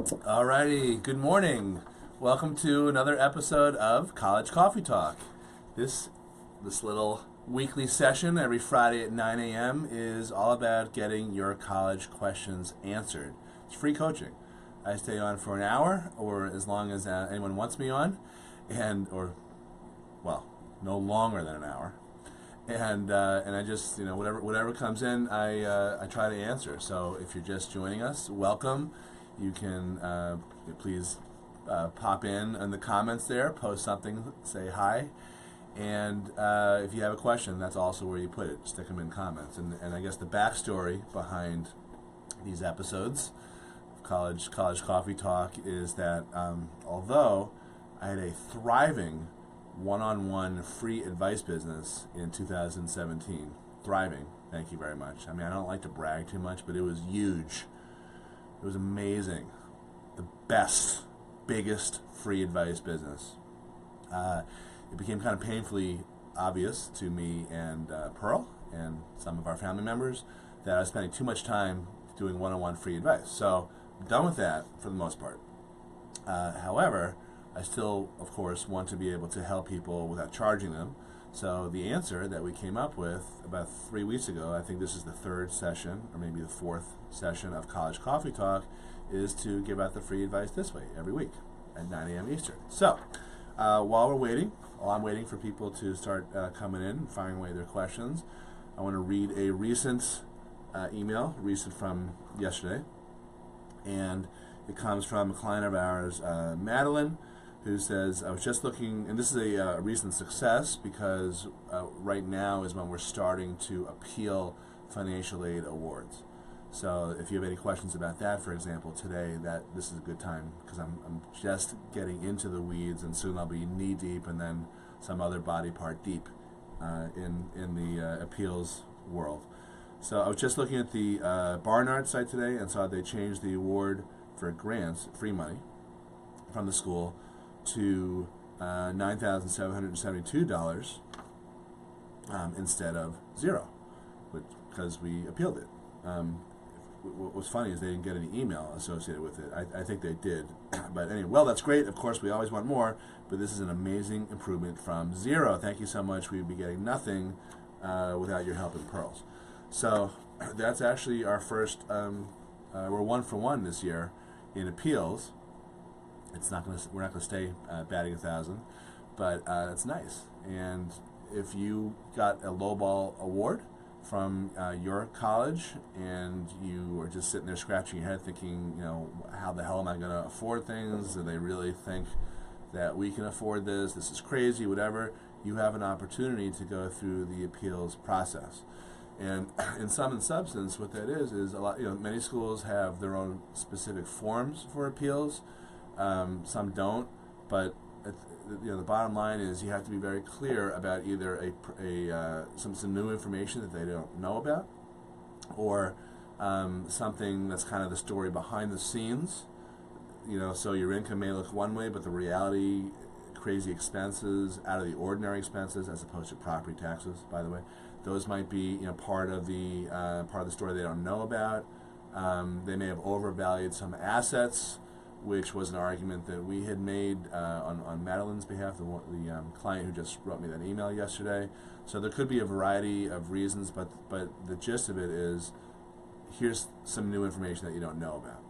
Alrighty, good morning. Welcome to another episode of College Coffee Talk. This little weekly session every Friday at 9 a.m. is all about getting your college questions answered. It's free coaching. I stay on for an hour or as long as anyone wants me on, no longer than an hour. And I just, whatever comes in, I try to answer. So if you're just joining us, welcome. You can please pop in the comments there, post something, say hi, and if you have a question, that's also where you put it. Stick them in comments. And I guess the backstory behind these episodes of College Coffee Talk is that although I had a thriving one-on-one free advice business in 2017, thriving, thank you very much. I mean, I don't like to brag too much, but it was huge. It was amazing. The best, biggest free advice business. It became kind of painfully obvious to me and Pearl and some of our family members that I was spending too much time doing one-on-one free advice. So I'm done with that for the most part. However, I still, of course, want to be able to help people without charging them. So the answer that we came up with about 3 weeks ago, I think this is the third session, or maybe the fourth session of College Coffee Talk, is to give out the free advice this way, every week at 9 a.m. Eastern. So while I'm waiting for people to start coming in and firing away their questions, I want to read a recent email, recent from yesterday. And it comes from a client of ours, Madeline, who says, I was just looking, and this is a recent success because right now is when we're starting to appeal financial aid awards. So if you have any questions about that, for example, today, this is a good time because I'm just getting into the weeds, and soon I'll be knee deep and then some other body part deep in the appeals world. So I was just looking at the Barnard site today and saw they changed the award for grants, free money, from the school to $9,772 instead of zero, because we appealed it. What was funny is they didn't get any email associated with it. I think they did. But anyway, well, that's great. Of course, we always want more, but this is an amazing improvement from zero. Thank you so much. We'd be getting nothing without your help and pearls. So that's actually our first, we're 1 for 1 this year in appeals. We're not going to stay batting 1,000, but it's nice. And if you got a lowball award from your college and you are just sitting there scratching your head thinking, how the hell am I going to afford things? Do they really think that we can afford this? This is crazy, whatever. You have an opportunity to go through the appeals process. And in sum and substance, what that is a lot. Many schools have their own specific forms for appeals. Some don't, but the bottom line is you have to be very clear about either some new information that they don't know about, or something that's kind of the story behind the scenes. So your income may look one way, but the reality, crazy expenses, out of the ordinary expenses, as opposed to property taxes, by the way, those might be part of the story they don't know about. They may have overvalued some assets, which was an argument that we had made on Madeline's behalf, the client who just wrote me that email yesterday. So there could be a variety of reasons, but the gist of it is, here's some new information that you don't know about,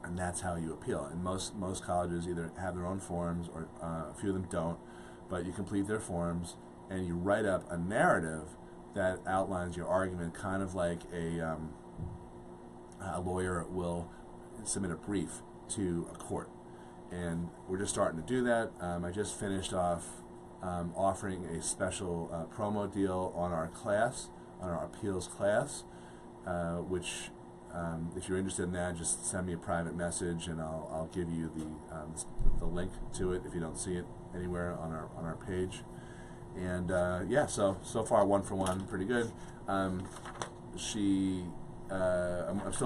and that's how you appeal. And most colleges either have their own forms, or a few of them don't, but you complete their forms and you write up a narrative that outlines your argument, kind of like a lawyer will submit a brief to a court. And we're just starting to do that. I just finished off offering a special promo deal on our class, on our appeals class, which if you're interested in that, just send me a private message and I'll give you the link to it if you don't see it anywhere on our page. And so far 1 for 1, pretty good. I'm still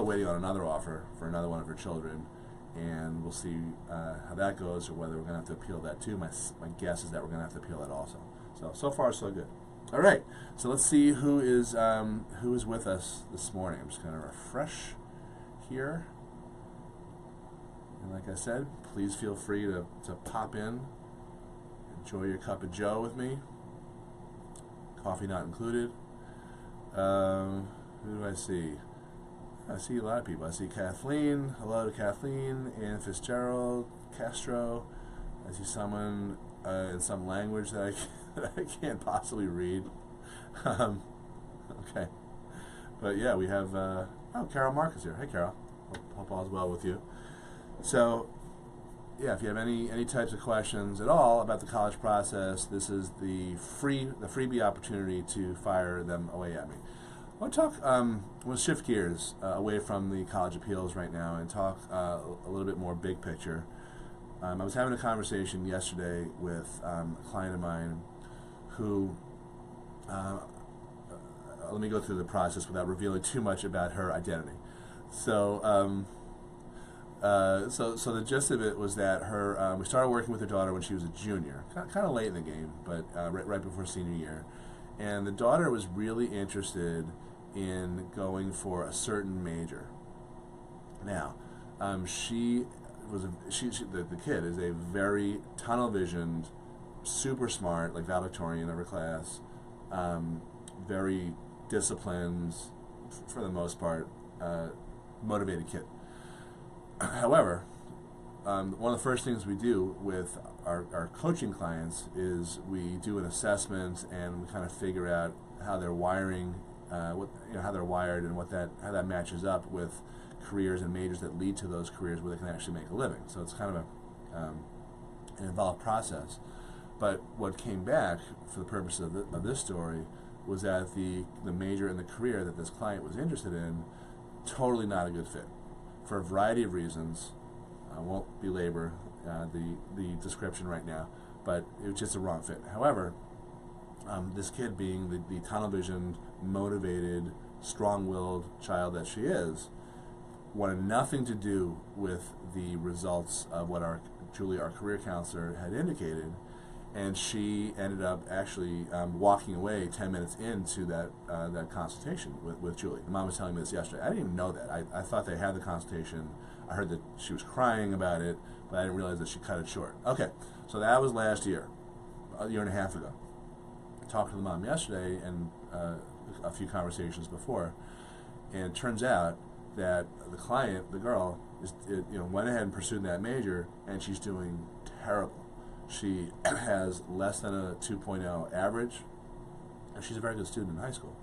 waiting on another offer for another one of her children, and we'll see how that goes, or whether we're going to have to appeal that too. My guess is that we're going to have to appeal that also. So far so good. All right, so let's see who is with us this morning. I'm just going to refresh here. like I said, please feel free to pop in, enjoy your cup of joe with me. Coffee not included. Who do I see? I see a lot of people. I see Kathleen. Hello to Kathleen. Ann Fitzgerald. Castro. I see someone in some language that I can't possibly read. Okay. But yeah, we have, Carol Marcus here. Hey, Carol. Hope all's well with you. So, yeah, if you have any types of questions at all about the college process, this is the freebie opportunity to fire them away at me. I want to talk, we'll shift gears away from the college appeals right now and talk a little bit more big picture. I was having a conversation yesterday with a client of mine who, let me go through the process without revealing too much about her identity. So, so the gist of it was that we started working with her daughter when she was a junior, kind of late in the game, but right before senior year. And the daughter was really interested in going for a certain major. Now, the kid is a very tunnel-visioned, super smart, like valedictorian of her class, very disciplined, for the most part, motivated kid. However, one of the first things we do with our coaching clients is we do an assessment and we kind of figure out how they're wiring, how they're wired and how that matches up with careers and majors that lead to those careers where they can actually make a living. So it's kind of an involved process. But what came back for the purpose of this story was that the major and the career that this client was interested in, totally not a good fit for a variety of reasons. I won't belabor the description right now, but it was just a wrong fit. However, this kid, being the tunnel-visioned, motivated, strong-willed child that she is, wanted nothing to do with the results of what Julie, our career counselor, had indicated, and she ended up actually walking away 10 minutes into that consultation with Julie. The mom was telling me this yesterday. I didn't even know that. I thought they had the consultation. I heard that she was crying about it, but I didn't realize that she cut it short. Okay, so that was last year, a year and a half ago. I talked to the mom yesterday and a few conversations before, and it turns out that the client, the girl, went ahead and pursued that major, and she's doing terrible. She has less than a 2.0 average, and she's a very good student in high school,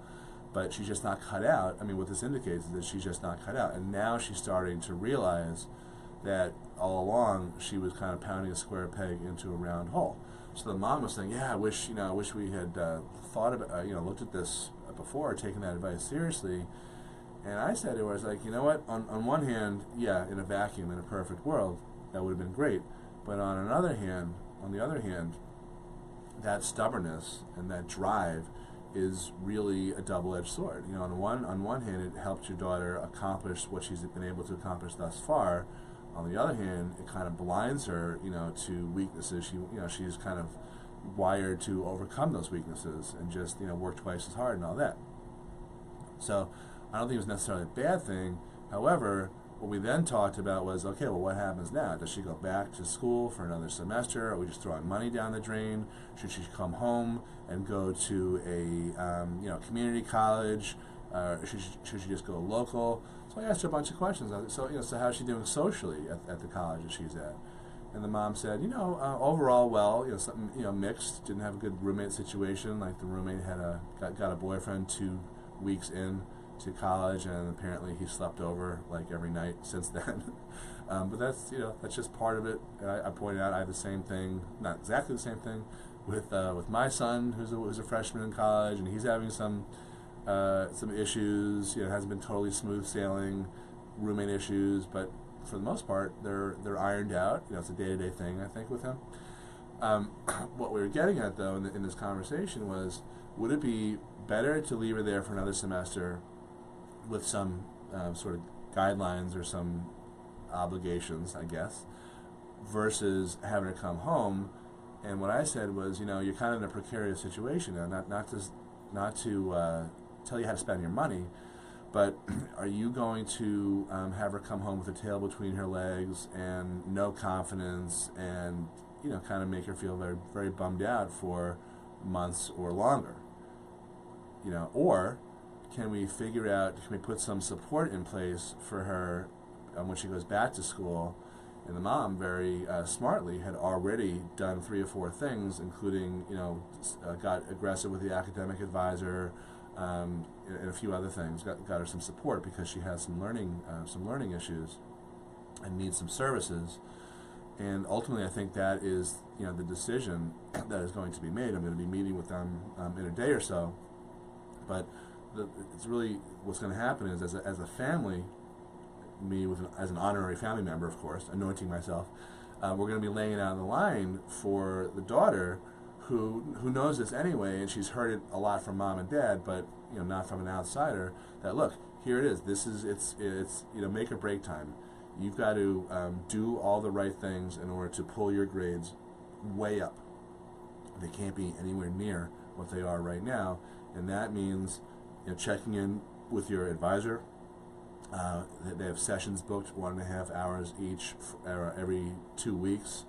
but she's just not cut out. I mean, what this indicates is that she's just not cut out, and now she's starting to realize that all along she was kind of pounding a square peg into a round hole. So the mom was saying, "Yeah, I wish we had thought about, looked at this before, taken that advice seriously." And I said to her, I was like, you know what? On one hand, yeah, in a vacuum, in a perfect world, that would have been great. But on the other hand, that stubbornness and that drive is really a double-edged sword. On one hand, it helped your daughter accomplish what she's been able to accomplish thus far. On the other hand, it kind of blinds her, to weaknesses. She's kind of wired to overcome those weaknesses and just, work twice as hard and all that. So I don't think it was necessarily a bad thing. However, what we then talked about was, okay, well, what happens now? Does she go back to school for another semester? Are we just throwing money down the drain? Should she come home and go to a community college? Should she just go local? So I asked her a bunch of questions. So how's she doing socially at the college that she's at? And the mom said, overall, well, something, mixed. Didn't have a good roommate situation. Like the roommate had got a boyfriend 2 weeks in to college, and apparently he slept over like every night since then. But that's just part of it. And I pointed out I have the same thing, not exactly the same thing, with my son who's a freshman in college, and he's having some issues. It hasn't been totally smooth sailing, roommate issues, but for the most part they're ironed out. It's a day-to-day thing, I think, with him. What we were getting at though in this conversation was, would it be better to leave her there for another semester with some sort of guidelines or some obligations, I guess, versus having her come home? And what I said was, you're kind of in a precarious situation now, not to tell you how to spend your money, But are you going to have her come home with a tail between her legs and no confidence, and kind of make her feel very, very bummed out for months or longer? Or can we put some support in place for her when she goes back to school? And the mom, very smartly, had already done 3 or 4 things, including, got aggressive with the academic advisor, and a few other things. Got her some support because she has some learning issues and needs some services. And ultimately, I think that is, the decision that is going to be made. I'm going to be meeting with them in a day or so. But it's really what's going to happen is, as a family, as an honorary family member, of course, anointing myself, we're going to be laying it out on the line for the daughter, who knows this anyway, and she's heard it a lot from mom and dad, but not from an outsider. That, look, here it is. It's make or break time. You've got to do all the right things in order to pull your grades way up. They can't be anywhere near what they are right now, and that means checking in with your advisor. They have sessions booked 1.5 hours each every 2 weeks,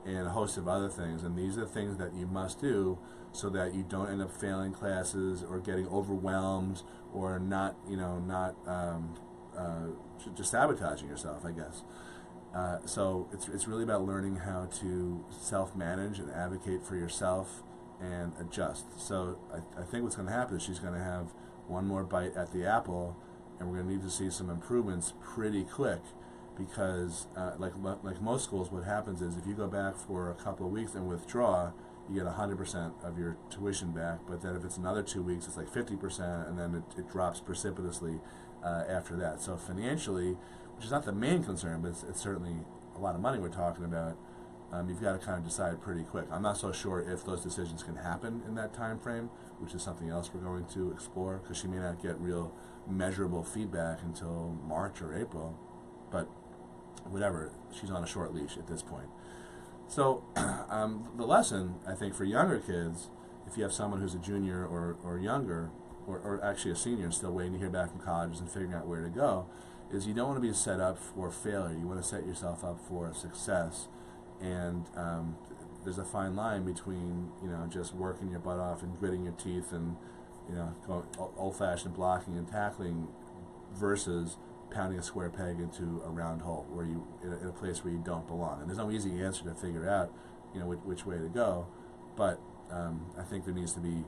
and a host of other things. And these are things that you must do so that you don't end up failing classes or getting overwhelmed or not just sabotaging yourself, I guess. So it's really about learning how to self-manage and advocate for yourself and adjust. So I think what's going to happen is she's going to have one more bite at the apple, and we're going to need to see some improvements pretty quick, because like most schools, what happens is if you go back for a couple of weeks and withdraw, you get 100% of your tuition back. But then if it's another 2 weeks, it's like 50%, and then it drops precipitously after that. So financially, which is not the main concern, but it's certainly a lot of money we're talking about, you've got to kind of decide pretty quick. I'm not so sure if those decisions can happen in that time frame, which is something else we're going to explore, because she may not get real measurable feedback until March or April. But whatever, she's on a short leash at this point. So the lesson, I think, for younger kids, if you have someone who's a junior or younger, or actually a senior and still waiting to hear back from colleges and figuring out where to go, is you don't want to be set up for failure. You want to set yourself up for success. And there's a fine line between just working your butt off and gritting your teeth and going old-fashioned blocking and tackling versus pounding a square peg into a round hole where you in a place where you don't belong. And there's no easy answer to figure out which way to go. But I think there needs to be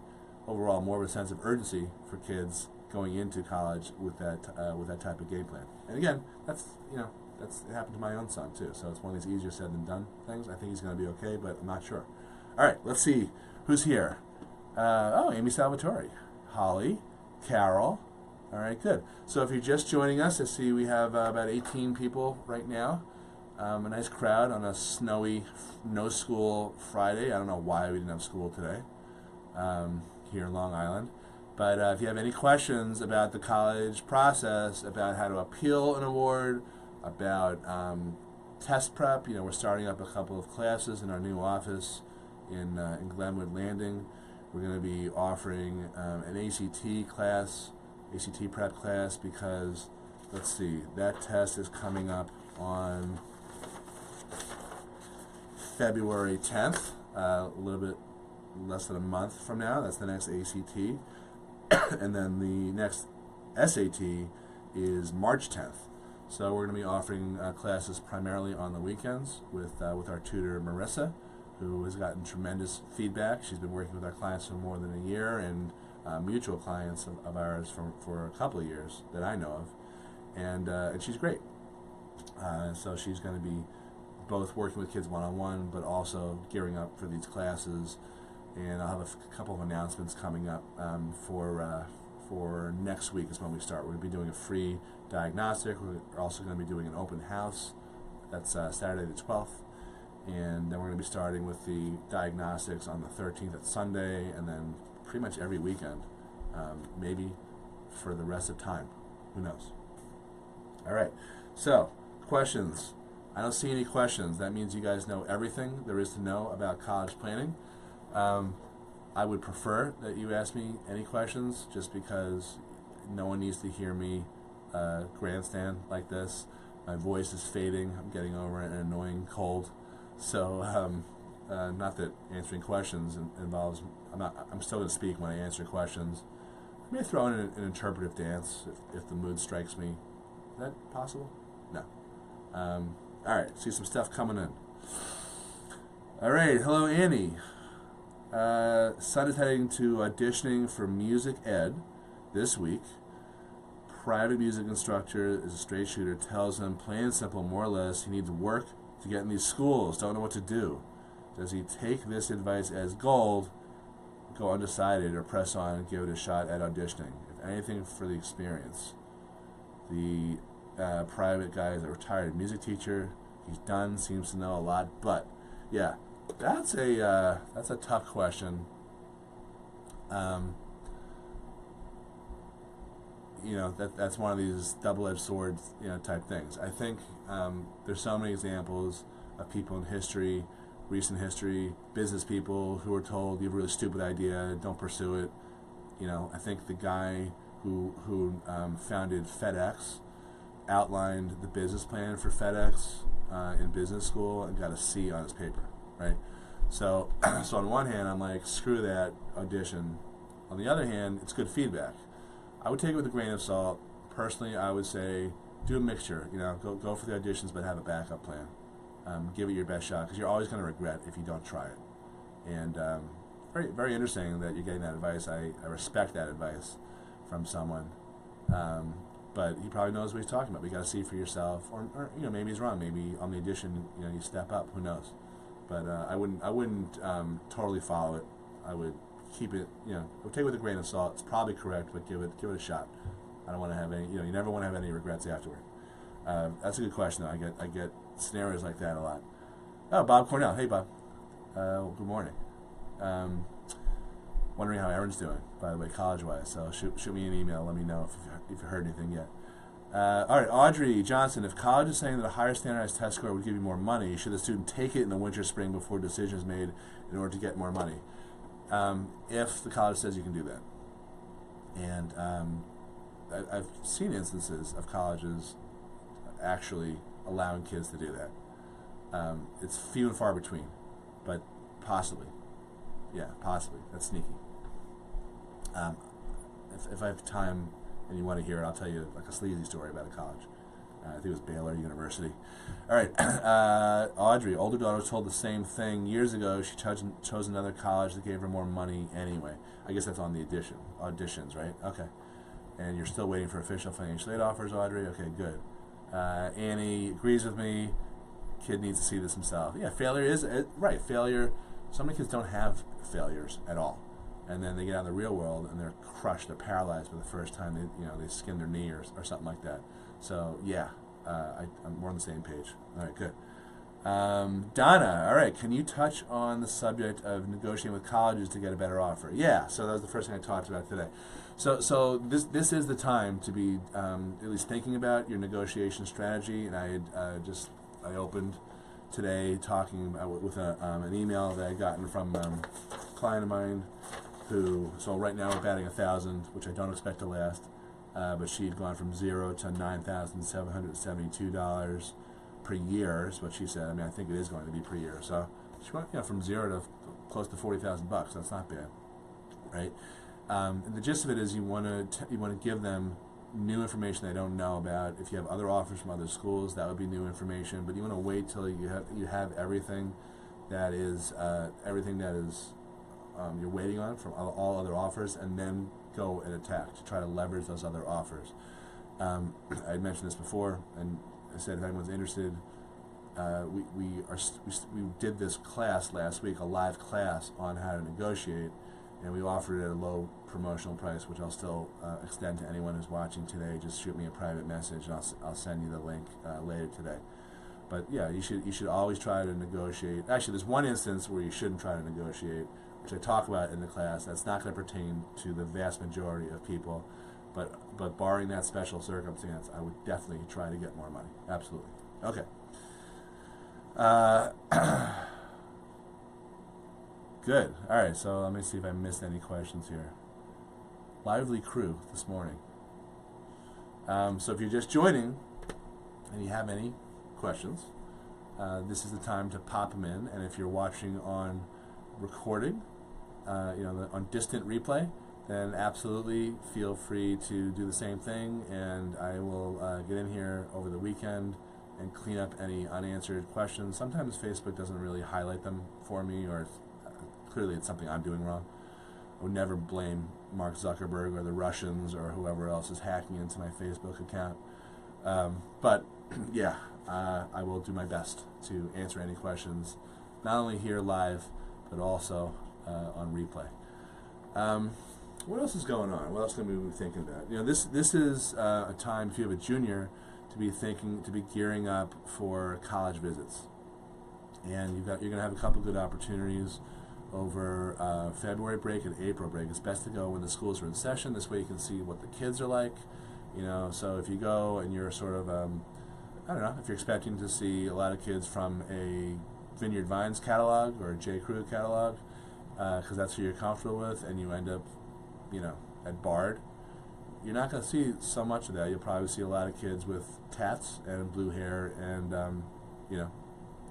overall more of a sense of urgency for kids going into college with that type of game plan. And again, it happened to my own son too. So it's one of these easier said than done things. I think he's going to be okay, but I'm not sure. All right, let's see who's here. Amy Salvatore, Holly, Carol. All right, good. So if you're just joining us, I see we have about 18 people right now. A nice crowd on a snowy, no school Friday. I don't know why we didn't have school today here in Long Island. But if you have any questions about the college process, about how to appeal an award, about test prep, we're starting up a couple of classes in our new office in Glenwood Landing. We're going to be offering an ACT class, ACT prep class, because, let's see, that test is coming up on February 10th, a little bit less than a month from now. That's the next ACT. And then the next SAT is March 10th. So we're going to be offering classes primarily on the weekends with our tutor, Marissa, who has gotten tremendous feedback. She's been working with our clients for more than a year, and mutual clients of ours for a couple of years that I know of. And she's great. So she's going to be both working with kids one-on-one, but also gearing up for these classes. And I'll have a couple of announcements coming up for next week is when we start. We're going to be doing a free diagnostic. We're also going to be doing an open house. That's Saturday the 12th. And then we're going to be starting with the diagnostics on the 13th at Sunday, and then pretty much every weekend, maybe for the rest of time. Who knows? All right. So, questions. I don't see any questions. That means you guys know everything there is to know about college planning. I would prefer that you ask me any questions, just because no one needs to hear me grandstand like this. My voice is fading. I'm getting over an annoying cold. So, not that answering questions involves. I'm still going to speak when I answer questions. I may throw in an interpretive dance if the mood strikes me. Is that possible? No. All right. See some stuff coming in. All right. Hello, Annie. Son is heading to auditioning for music ed this week. Private music instructor is a straight shooter, tells him plain and simple, more or less, he needs work to get in these schools, don't know what to do. Does he take this advice as gold, go undecided, or press on and give it a shot at auditioning? If anything, for the experience. The private guy is a retired music teacher. He's done, seems to know a lot, but yeah, that's a tough question. That's one of these double-edged swords, type things. I think there's so many examples of people in history, recent history, business people who are told you have a really stupid idea, don't pursue it. I think the guy who founded FedEx outlined the business plan for FedEx in business school and got a C on his paper, right? So on one hand, I'm like, screw that, audition. On the other hand, it's good feedback. I would take it with a grain of salt. Personally, I would say do a mixture. Go for the auditions, but have a backup plan. Give it your best shot, because you're always going to regret if you don't try it. And very, very interesting that you're getting that advice. I respect that advice from someone. But he probably knows what he's talking about. But you got to see for yourself, or maybe he's wrong. Maybe on the audition, you step up. Who knows? But I wouldn't totally follow it. I would keep it, I would take it with a grain of salt. It's probably correct, but give it a shot. I don't want to have any, you never want to have any regrets afterward. That's a good question, though. I get scenarios like that a lot. Oh, Bob Cornell. Hey, Bob. Good morning. Wondering how Erin's doing, by the way, college-wise. So shoot me an email. Let me know if you heard anything yet. All right, Audrey Johnson. If college is saying that a higher standardized test score would give you more money, should the student take it in the winter, spring before a decision is made in order to get more money? If the college says you can do that. And I've seen instances of colleges actually allowing kids to do that. It's few and far between, but possibly. Yeah, possibly. That's sneaky. If I have time and you want to hear it, I'll tell you like a sleazy story about a college. I think it was Baylor University. All right, Audrey, older daughter was told the same thing years ago. She chose another college that gave her more money anyway. I guess that's on the auditions, right? Okay. And you're still waiting for official financial aid offers, Audrey? Okay, good. Annie agrees with me. Kid needs to see this himself. Yeah, failure is, right, failure. So many kids don't have failures at all. And then they get out in the real world and they're crushed, they're paralyzed for the first time they skin their knee or something like that. So yeah, we're on the same page. All right, good. Donna, all right, can you touch on the subject of negotiating with colleges to get a better offer? Yeah, so that was the first thing I talked about today. So this is the time to be at least thinking about your negotiation strategy. And I had I opened today talking with an email that I gotten from a client of mine who, so right now we're batting 1,000, which I don't expect to last. But she'd gone from $0 to $9,772 per year, is what she said. I mean, I think it is going to be per year. So she went from 0 to close to $40,000. That's not bad, right? And the gist of it is you want to give them new information they don't know about. If you have other offers from other schools, that would be new information. But you want to wait till you have everything that is you're waiting on from all other offers, and then go and attack to try to leverage those other offers. I had mentioned this before, and I said if anyone's interested, we did this class last week, a live class on how to negotiate, and we offered it at a low promotional price, which I'll still extend to anyone who's watching today. Just shoot me a private message, and I'll send you the link later today. But yeah, you should always try to negotiate. Actually, there's one instance where you shouldn't try to negotiate, which I talk about in the class. That's not going to pertain to the vast majority of people, but barring that special circumstance, I would definitely try to get more money. Absolutely. Okay. Good. All right, so let me see if I missed any questions here. Lively crew this morning. So if you're just joining and you have any questions, this is the time to pop them in. And if you're watching on recording, on distant replay, then absolutely feel free to do the same thing, and I will get in here over the weekend and clean up any unanswered questions. Sometimes Facebook doesn't really highlight them for me, or clearly it's something I'm doing wrong. I would never blame Mark Zuckerberg or the Russians or whoever else is hacking into my Facebook account. But yeah, I will do my best to answer any questions, not only here live, but also on replay. What else is going on? What else can we be thinking about? This is a time, if you have a junior, to be gearing up for college visits, and you're going to have a couple good opportunities over February break and April break. It's best to go when the schools are in session. This way you can see what the kids are like. So if you go and you're sort of, I don't know, if you're expecting to see a lot of kids from a Vineyard Vines catalog or a J. Crew catalog, because that's who you're comfortable with, and you end up, at Bard, you're not going to see so much of that. You'll probably see a lot of kids with tats and blue hair and,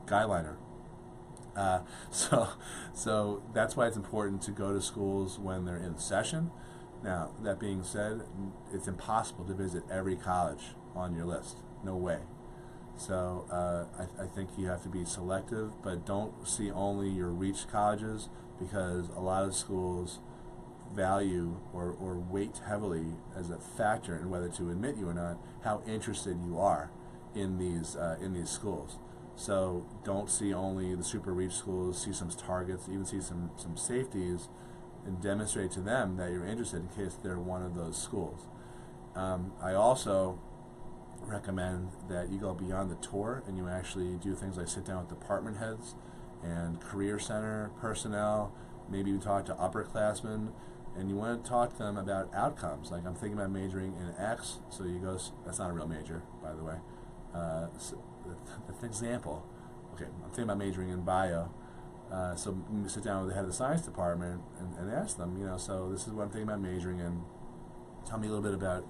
guy liner. So that's why it's important to go to schools when they're in session. Now, that being said, it's impossible to visit every college on your list. No way. So I think you have to be selective, but don't see only your reach colleges, because a lot of schools value or weight heavily as a factor in whether to admit you or not how interested you are in these schools. So don't see only the super reach schools, see some targets, even see some safeties, and demonstrate to them that you're interested in case they're one of those schools. I also recommend that you go beyond the tour and you actually do things like sit down with department heads and career center personnel, maybe even talk to upperclassmen, and you want to talk to them about outcomes. Like, I'm thinking about majoring in X, so you go, that's not a real major, by the way. That's an example. Okay, I'm thinking about majoring in bio. So sit down with the head of the science department and ask them, so this is what I'm thinking about majoring in. Tell me a little bit about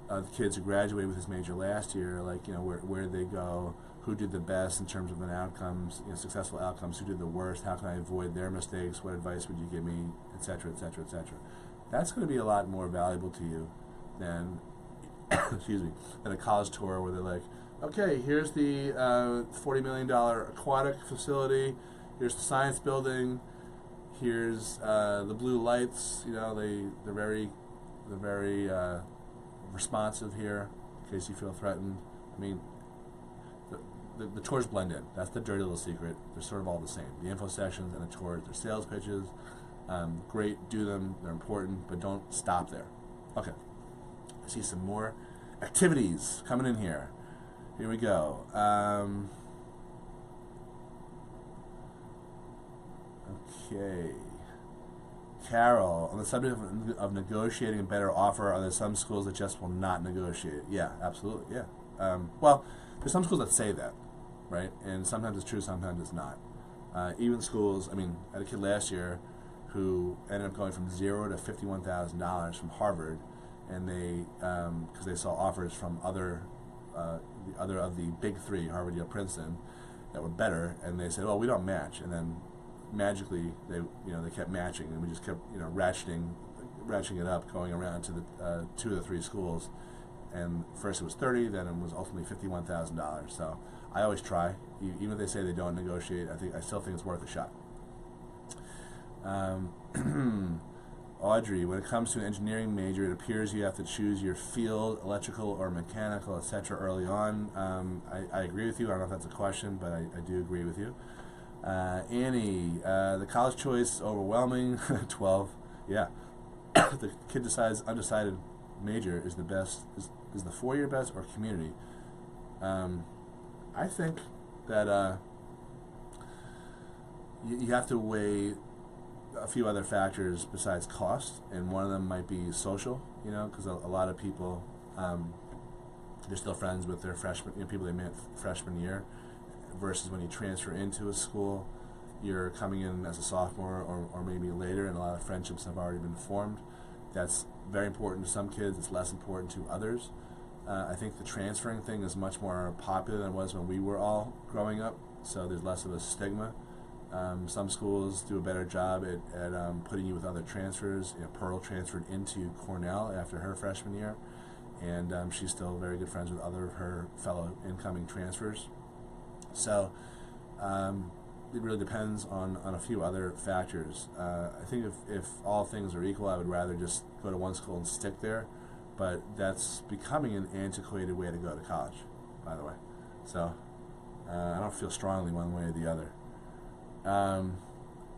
the kids who graduated with this major last year, like, where did they go, who did the best in terms of outcomes, successful outcomes, who did the worst, how can I avoid their mistakes, what advice would you give me, et cetera, et cetera, et cetera. That's going to be a lot more valuable to you than, than a college tour where they're like, okay, here's the $40 million aquatic facility, here's the science building, here's the blue lights, they're very responsive here, in case you feel threatened. I mean, the tours blend in. That's the dirty little secret. They're sort of all the same. The info sessions and the tours, they're sales pitches. Great, do them. They're important, but don't stop there. Okay. I see some more activities coming in here. Here we go. Okay. Carol, on the subject of negotiating a better offer, are there some schools that just will not negotiate? Yeah, absolutely, yeah. Well, there's some schools that say that, right? And sometimes it's true, sometimes it's not. Even schools, I had a kid last year who ended up going from $0 to $51,000 from Harvard, and they, because they saw offers from the other of the big three, Harvard, Yale, Princeton, that were better, and they said, "Oh, we don't match," and then magically they kept matching, and we just kept ratcheting it up, going around to the 2 of the 3 schools, and first it was $30,000, then it was ultimately $51,000. So I always try, even if they say they don't negotiate. I still think it's worth a shot. Audrey, when it comes to an engineering major, it appears you have to choose your field, electrical or mechanical, etc. early on. I agree with you. I don't know if that's a question, but I do agree with you. Annie, the college choice overwhelming. 12. Yeah. The kid decides undecided major is the best. Is the 4-year best or community? I think that you have to weigh a few other factors besides cost, and one of them might be social. Because a lot of people, they're still friends with their people they met freshman year, versus when you transfer into a school, you're coming in as a sophomore or maybe later, and a lot of friendships have already been formed. That's very important to some kids. It's less important to others. I think the transferring thing is much more popular than it was when we were all growing up, so there's less of a stigma. Some schools do a better job at putting you with other transfers. Pearl transferred into Cornell after her freshman year, and she's still very good friends with other of her fellow incoming transfers. So it really depends on a few other factors. I think if all things are equal, I would rather just go to one school and stick there, but that's becoming an antiquated way to go to college, by the way. So I don't feel strongly one way or the other.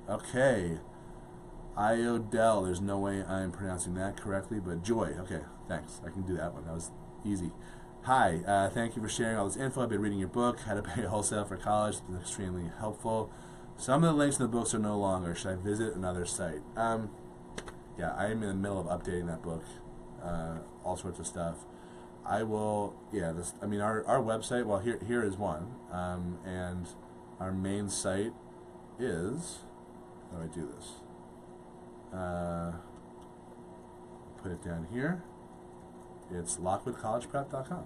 Okay. Iodell, there's no way I'm pronouncing that correctly, but Joy. Okay, thanks. I can do that one. That was easy. Hi, thank you for sharing all this info. I've been reading your book, How to Pay Wholesale for College. It's been extremely helpful. Some of the links in the books are no longer. Should I visit another site? Yeah, I am in the middle of updating that book. All sorts of stuff. I will, our website, well, here is one. And our main site is, how do I do this? Put it down here. It's lockwoodcollegeprep.com.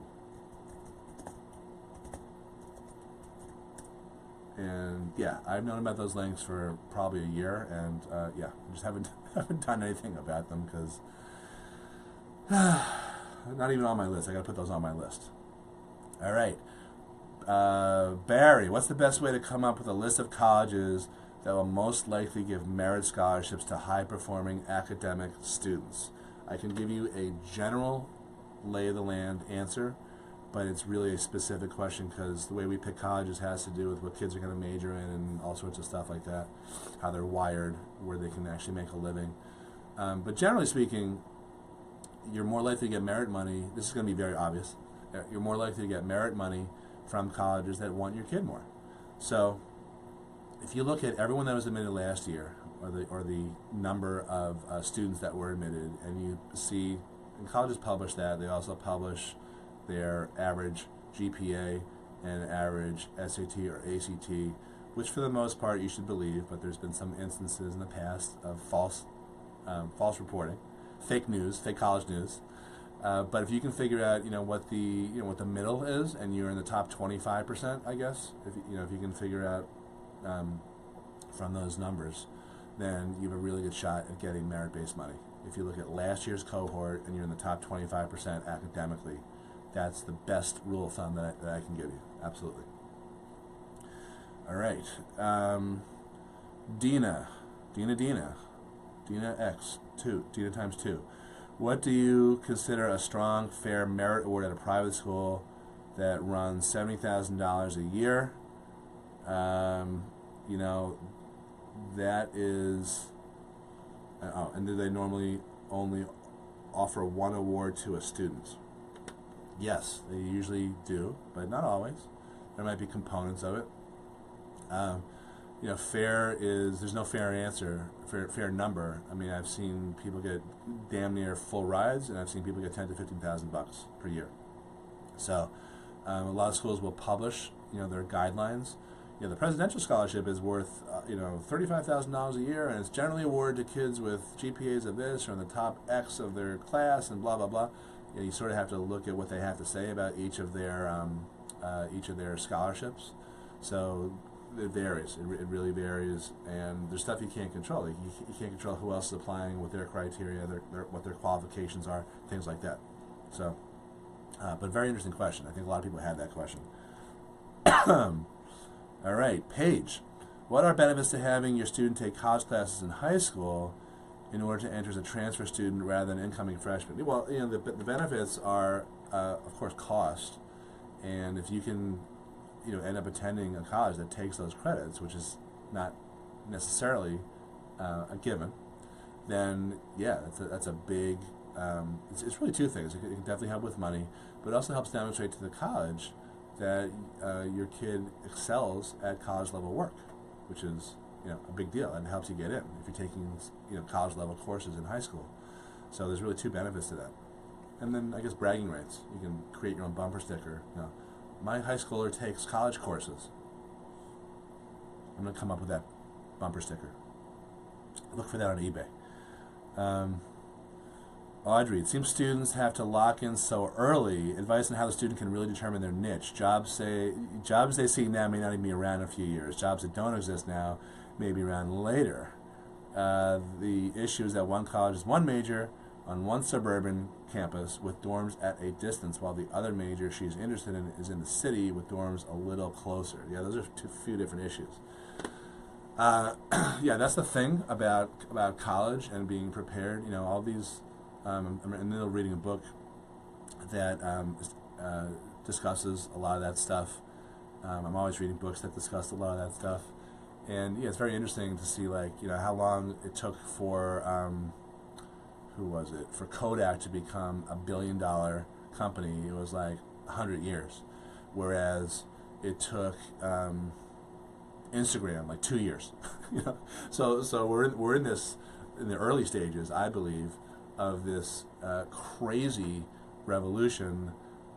And yeah, I've known about those links for probably a year, and I just haven't done anything about them because not even on my list. I got to put those on my list. All right, Barry, what's the best way to come up with a list of colleges that will most likely give merit scholarships to high-performing academic students? I can give you a general lay of the land answer, but it's really a specific question because the way we pick colleges has to do with what kids are going to major in and all sorts of stuff like that, how they're wired, where they can actually make a living. But generally speaking, you're more likely to get merit money. This is going to be very obvious. You're more likely to get merit money from colleges that want your kid more. So if you look at everyone that was admitted last year, or the number of students that were admitted, and you see, and colleges publish that, they also publish their average GPA and average SAT or ACT, which for the most part you should believe, but there's been some instances in the past of false reporting, fake news, fake college news. But if you can figure out, what the middle is, and you're in the top 25%, I guess, if you can figure out from those numbers, then you have a really good shot at getting merit-based money. If you look at last year's cohort and you're in the top 25% academically, that's the best rule of thumb that I can give you. Absolutely. All right. Dina X, 2, Dina times 2. What do you consider a strong, fair merit award at a private school that runs $70,000 a year? That is, and do they normally only offer one award to a student? Yes, they usually do, but not always. There might be components of it. Fair is, there's no fair answer, fair number. I mean, I've seen people get damn near full rides, and I've seen people get $10,000 to $15,000 per year. So, a lot of schools will publish, their guidelines. The presidential scholarship is worth, $35,000 a year, and it's generally awarded to kids with GPAs of this or in the top X of their class, and blah blah blah. You sort of have to look at what they have to say about each of their scholarships. So it varies. It really varies, and there's stuff you can't control. Like you can't control who else is applying, what their criteria, what their qualifications are, things like that. So, but very interesting question. I think a lot of people had that question. All right, Paige. What are benefits to having your student take college classes in high school in order to enter as a transfer student rather than an incoming freshman? Well, the benefits are, of course, cost. And if you can, end up attending a college that takes those credits, which is not necessarily a given, then, yeah, that's a big, it's really two things. It can definitely help with money, but it also helps demonstrate to the college that your kid excels at college level work, which is a big deal, and it helps you get in if you're taking college level courses in high school. So there's really two benefits to that. And then I guess bragging rights. You can create your own bumper sticker. My high schooler takes college courses. I'm going to come up with that bumper sticker. Look for that on eBay. Audrey, it seems students have to lock in so early. Advice on how the student can really determine their niche. Jobs they see now may not even be around in a few years. Jobs that don't exist now may be around later. The issue is that one college is one major on one suburban campus with dorms at a distance, while the other major she's interested in is in the city with dorms a little closer. Yeah, those are few different issues. Yeah, that's the thing about college and being prepared. You know, all these. I'm in the middle of reading a book that discusses a lot of that stuff. I'm always reading books that discuss a lot of that stuff, and yeah, it's very interesting to see, like, you know, how long it took for who was it, for Kodak to become a $1 billion company. It was like 100 years, whereas it took Instagram like 2 years. You know, so we're in the early stages, I believe, of this crazy revolution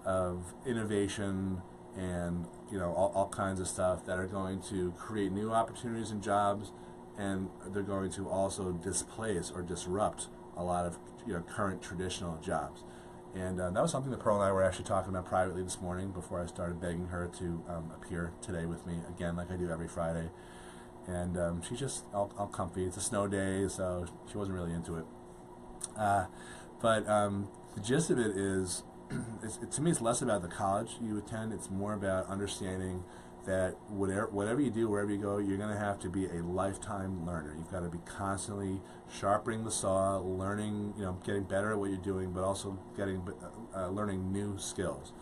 of innovation and, you know, all kinds of stuff that are going to create new opportunities and jobs, and they're going to also displace or disrupt a lot of, you know, current traditional jobs. And that was something that Pearl and I were actually talking about privately this morning before I started begging her to appear today with me again, like I do every Friday. And she's just all comfy. It's a snow day, so she wasn't really into it. But the gist of it is, to me, it's less about the college you attend. It's more about understanding that whatever you do, wherever you go, you're going to have to be a lifetime learner. You've got to be constantly sharpening the saw, learning, you know, getting better at what you're doing, but also learning new skills.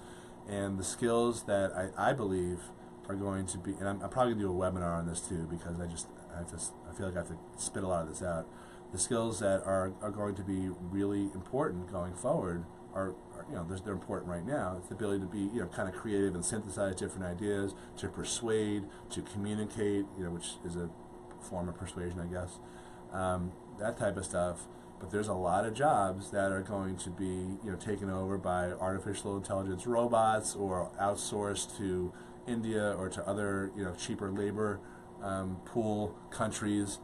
And the skills that I believe are going to be, and I'm probably going to do a webinar on this too, because I feel like I have to spit a lot of this out. The skills that are going to be really important going forward are, you know, they're important right now. It's the ability to be, you know, kind of creative and synthesize different ideas, to persuade, to communicate, you know, which is a form of persuasion, I guess. That type of stuff. But there's a lot of jobs that are going to be, you know, taken over by artificial intelligence robots, or outsourced to India or to other, you know, cheaper labor pool countries.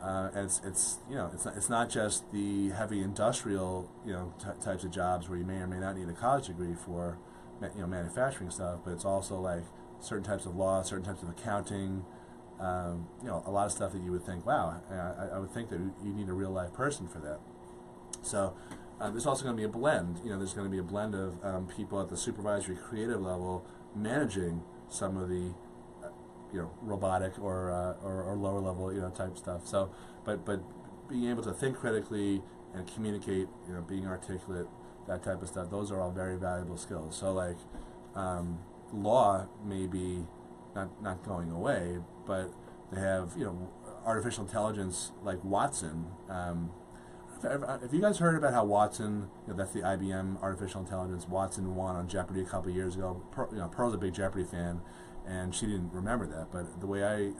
And it's you know, it's not just the heavy industrial, you know, types of jobs where you may or may not need a college degree for, you know, manufacturing stuff, but it's also like certain types of law, certain types of accounting, you know, a lot of stuff that you would think, wow, I would think that you need a real life person for that. So there's also going to be a blend. You know, there's going to be a blend of people at the supervisory creative level managing some of the you know, robotic or lower level, you know, type stuff. So, but being able to think critically and communicate, you know, being articulate, that type of stuff, those are all very valuable skills. So, like, law may be not going away, but they have, you know, artificial intelligence like Watson. Have you guys heard about how Watson, you know, that's the IBM artificial intelligence, Watson won on Jeopardy a couple of years ago. Pearl's a big Jeopardy fan, and she didn't remember that. But the way I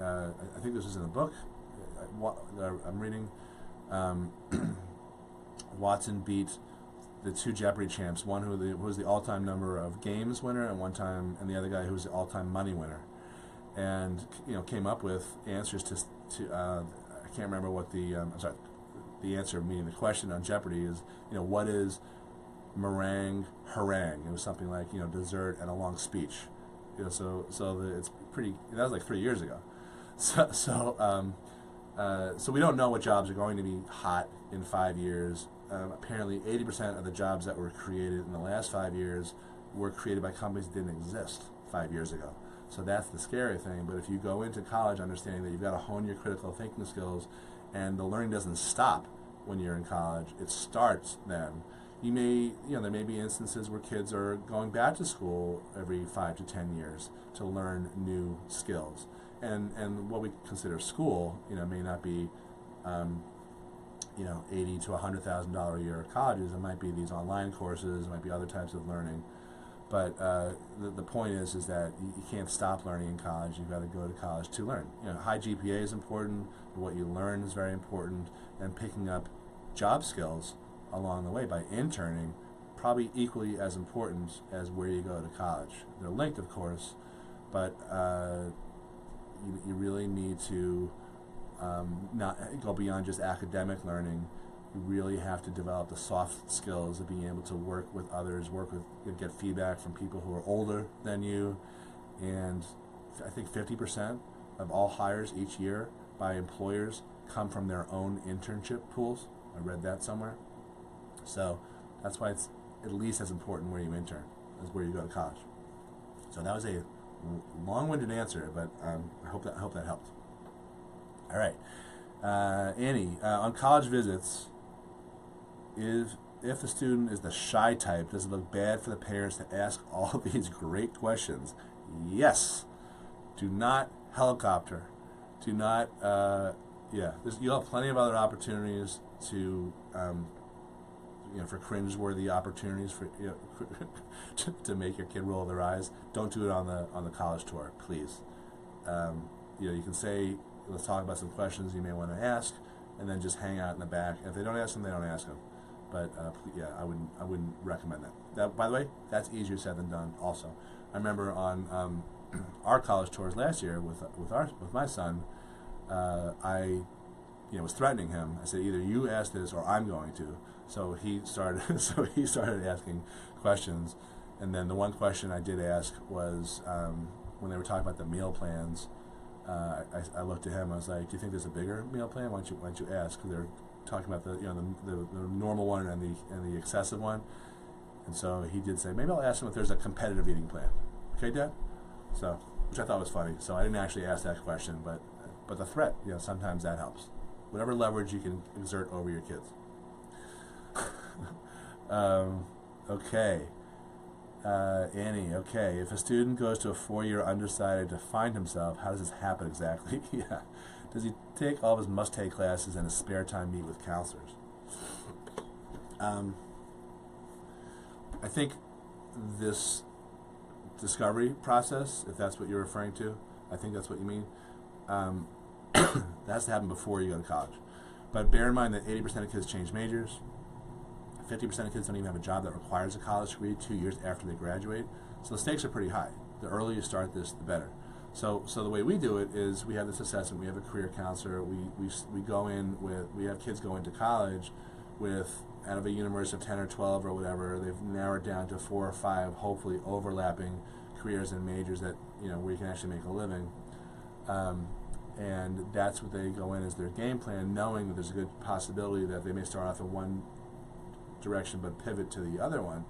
think this was in a book I'm reading, Watson beat the two Jeopardy champs, one who was the all-time number of games winner, and the other guy who was the all-time money winner, and, you know, came up with answers to I can't remember what the answer, meaning the question on Jeopardy is, you know, what is meringue harangue? It was something like, you know, dessert and a long speech. You know, so it's pretty. That was like 3 years ago. So we don't know what jobs are going to be hot in 5 years. Apparently, 80% of the jobs that were created in the last 5 years were created by companies that didn't exist 5 years ago. So that's the scary thing. But if you go into college understanding that you've got to hone your critical thinking skills, and the learning doesn't stop when you're in college, it starts then. You may, you know, there may be instances where kids are going back to school every 5 to 10 years to learn new skills. And what we consider school, you know, may not be, you know, $80,000 to $100,000 a year colleges. It might be these online courses. It might be other types of learning. But the point is that you can't stop learning in college. You've got to go to college to learn. You know, high GPA is important. What you learn is very important, and picking up job skills along the way by interning, probably equally as important as where you go to college. They're linked, of course, but you really need to not go beyond just academic learning. You really have to develop the soft skills of being able to work with others, get feedback from people who are older than you. And I think 50% of all hires each year by employers come from their own internship pools. I read that somewhere. So that's why it's at least as important where you intern as where you go to college. So that was a long-winded answer, but I hope that helped. All right, Annie, on college visits, if the student is the shy type, does it look bad for the parents to ask all these great questions? Yes. Do not helicopter. Do not. You'll have plenty of other opportunities to. For cringe-worthy opportunities for to make your kid roll their eyes. Don't do it on the college tour, please. You can say, let's talk about some questions you may want to ask, and then just hang out in the back. And if they don't ask them, they don't ask them. But I wouldn't recommend that. That, by the way, that's easier said than done. Also, I remember on our college tours last year with my son, I was threatening him. I said, either you ask this or I'm going to. So he started asking questions, and then the one question I did ask was when they were talking about the meal plans. I looked at him. I was like, "Do you think there's a bigger meal plan? Why don't you ask?" Because they're talking about the normal one and the excessive one. And so he did say, "Maybe I'll ask him if there's a competitive eating plan." Okay, Dad. So, which I thought was funny. So I didn't actually ask that question, but the threat, sometimes that helps. Whatever leverage you can exert over your kids. Okay. Annie, okay. If a student goes to a 4-year undecided to find himself, how does this happen exactly? Yeah. Does he take all of his must-take classes and his spare time meet with counselors? I think this discovery process, if that's what you're referring to, I think that's what you mean, that has to happen before you go to college. But bear in mind that 80% of kids change majors. 50% of kids don't even have a job that requires a college degree 2 years after they graduate. So the stakes are pretty high. The earlier you start this, the better. So the way we do it is we have this assessment. We have a career counselor. We go in with, we have kids go into college with, out of a universe of 10 or 12 or whatever, they've narrowed down to 4 or 5 hopefully overlapping careers and majors that where you can actually make a living. And that's what they go in as their game plan, knowing that there's a good possibility that they may start off in one direction but pivot to the other one.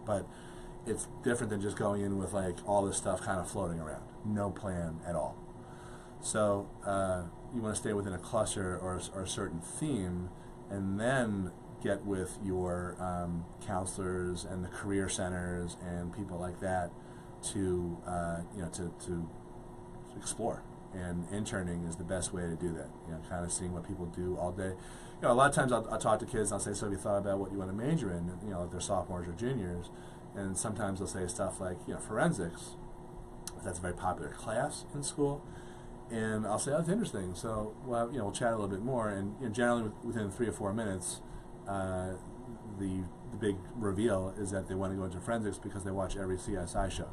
But it's different than just going in with like all this stuff kind of floating around, no plan at all. So you want to stay within a cluster or a certain theme, and then get with your counselors and the career centers and people like that to to explore. And interning is the best way to do that. Kind of seeing what people do all day. A lot of times I'll talk to kids and I'll say, "So have you thought about what you want to major in?" Like they're sophomores or juniors. And sometimes they'll say stuff like, forensics. That's a very popular class in school. And I'll say, "Oh, that's interesting. So, well, we'll chat a little bit more." And generally within 3 or 4 minutes, the big reveal is that they want to go into forensics because they watch every CSI show,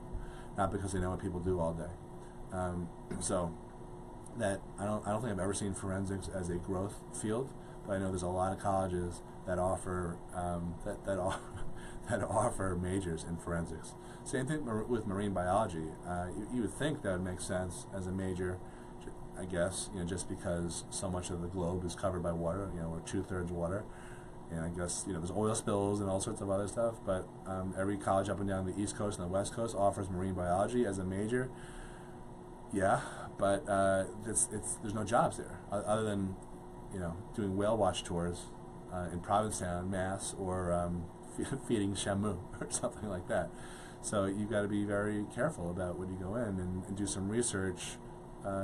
not because they know what people do all day. So that I don't think I've ever seen forensics as a growth field, but I know there's a lot of colleges that offer that offer majors in forensics. Same thing with marine biology. You would think that would make sense as a major, I guess, just because so much of the globe is covered by water. We're 2/3 water, and I guess there's oil spills and all sorts of other stuff. But every college up and down the East Coast and the West Coast offers marine biology as a major. Yeah, but there's no jobs there other than doing whale watch tours in Provincetown, Mass, or feeding shamu or something like that. So you've got to be very careful about when you go in and do some research.